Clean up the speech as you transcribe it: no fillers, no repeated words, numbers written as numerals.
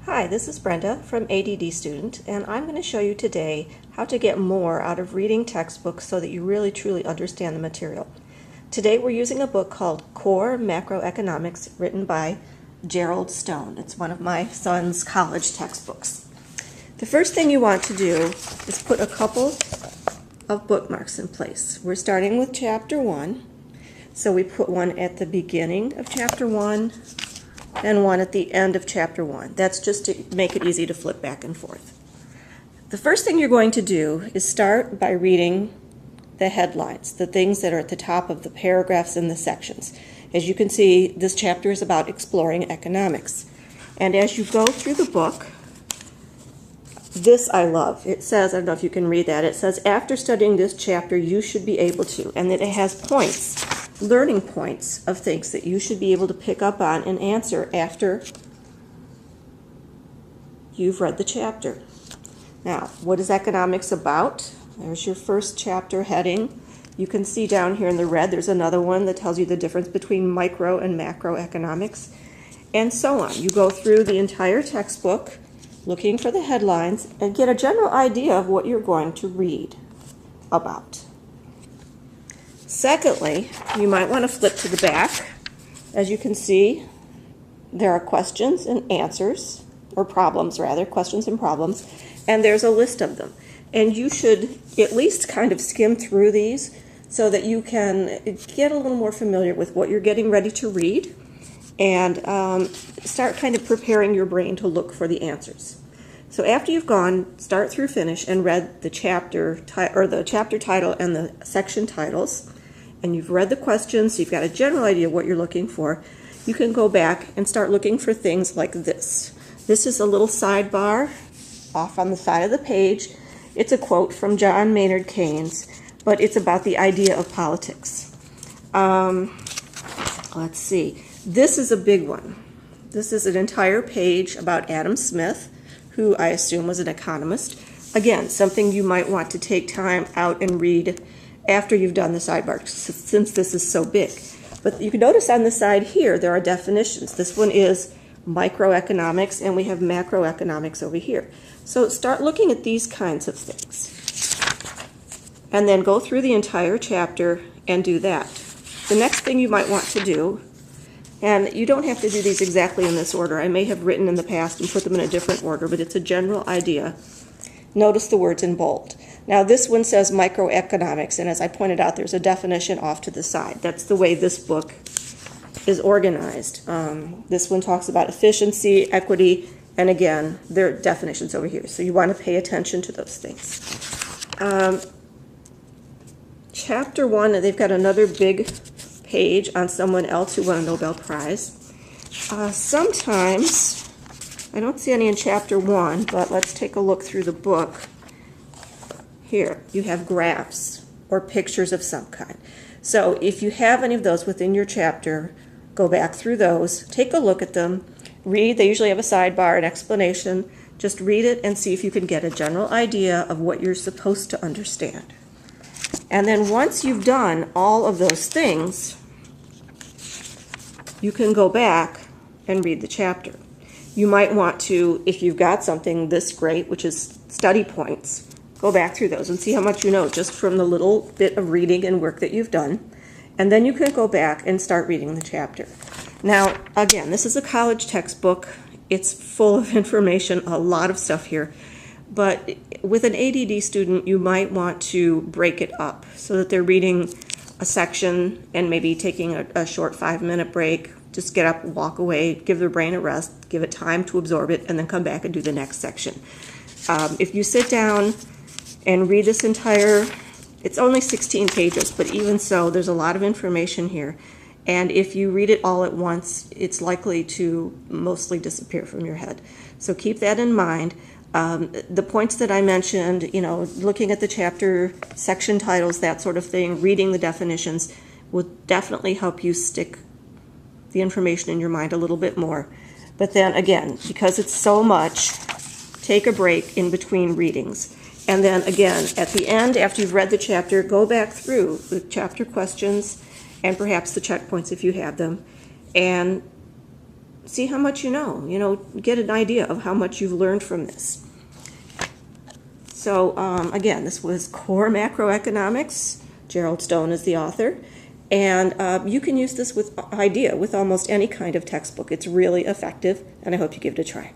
Hi, this is Brenda from ADD Student, and I'm going to show you today how to get more out of reading textbooks so that you really truly understand the material. Today we're using a book called Core Macroeconomics, written by Gerald Stone. It's one of my son's college textbooks. The first thing you want to do is put a couple of bookmarks in place. We're starting with Chapter 1, so we put one at the beginning of Chapter 1 and one at the end of Chapter 1. That's just to make it easy to flip back and forth. The first thing you're going to do is start by reading the headlines, the things that are at the top of the paragraphs in the sections. As you can see, this chapter is about exploring economics. And as you go through the book, this I love. It says, I don't know if you can read that, it says, after studying this chapter, you should be able to, and that it has points, learning points of things that you should be able to pick up on and answer after you've read the chapter. Now, what is economics about? There's your first chapter heading. You can see down here in the red, there's another one that tells you the difference between micro and macroeconomics, and so on. You go through the entire textbook looking for the headlines and get a general idea of what you're going to read about. Secondly, you might want to flip to the back. As you can see, there are questions and answers, or problems rather, questions and problems, and there's a list of them. And you should at least kind of skim through these so that you can get a little more familiar with what you're getting ready to read and start kind of preparing your brain to look for the answers. So after you've gone start through finish and read the chapter title and the section titles, and you've read the questions, so you've got a general idea of what you're looking for, you can go back and start looking for things like this. This is a little sidebar off on the side of the page. It's a quote from John Maynard Keynes, but it's about the idea of politics. Let's see. This is a big one. This is an entire page about Adam Smith, who I assume was an economist. Again, something you might want to take time out and read after you've done the sidebar, since this is so big. But you can notice on the side here, there are definitions. This one is microeconomics, and we have macroeconomics over here. So start looking at these kinds of things. And then go through the entire chapter and do that. The next thing you might want to do, and you don't have to do these exactly in this order. I may have written in the past and put them in a different order, but it's a general idea. Notice the words in bold. Now this one says microeconomics, and as I pointed out, there's a definition off to the side. That's the way this book is organized. This one talks about efficiency, equity, and again, there are definitions over here. So you want to pay attention to those things. Chapter 1, they've got another big page on someone else who won a Nobel Prize. Sometimes, I don't see any in Chapter 1, but let's take a look through the book. Here, you have graphs or pictures of some kind. So if you have any of those within your chapter, go back through those, take a look at them, read. They usually have a sidebar, an explanation. Just read it and see if you can get a general idea of what you're supposed to understand. And then once you've done all of those things, you can go back and read the chapter. You might want to, if you've got something this great, which is study points, go back through those and see how much you know just from the little bit of reading and work that you've done. And then you can go back and start reading the chapter. Now, again, this is a college textbook. It's full of information, a lot of stuff here. But with an ADD student, you might want to break it up so that they're reading a section and maybe taking a short 5-minute break. Just get up, walk away, give their brain a rest, give it time to absorb it, and then come back and do the next section. If you sit down and read this entire, it's only 16 pages, but even so, there's a lot of information here. And if you read it all at once, it's likely to mostly disappear from your head. So keep that in mind. The points that I mentioned, looking at the chapter, section titles, that sort of thing, reading the definitions will definitely help you stick the information in your mind a little bit more. But then again, because it's so much, take a break in between readings. And then again, at the end, after you've read the chapter, go back through the chapter questions and perhaps the checkpoints if you have them, and see how much you know, get an idea of how much you've learned from this. So again, this was Core Macroeconomics. Gerald Stone is the author. And you can use this with almost any kind of textbook. It's really effective, and I hope you give it a try.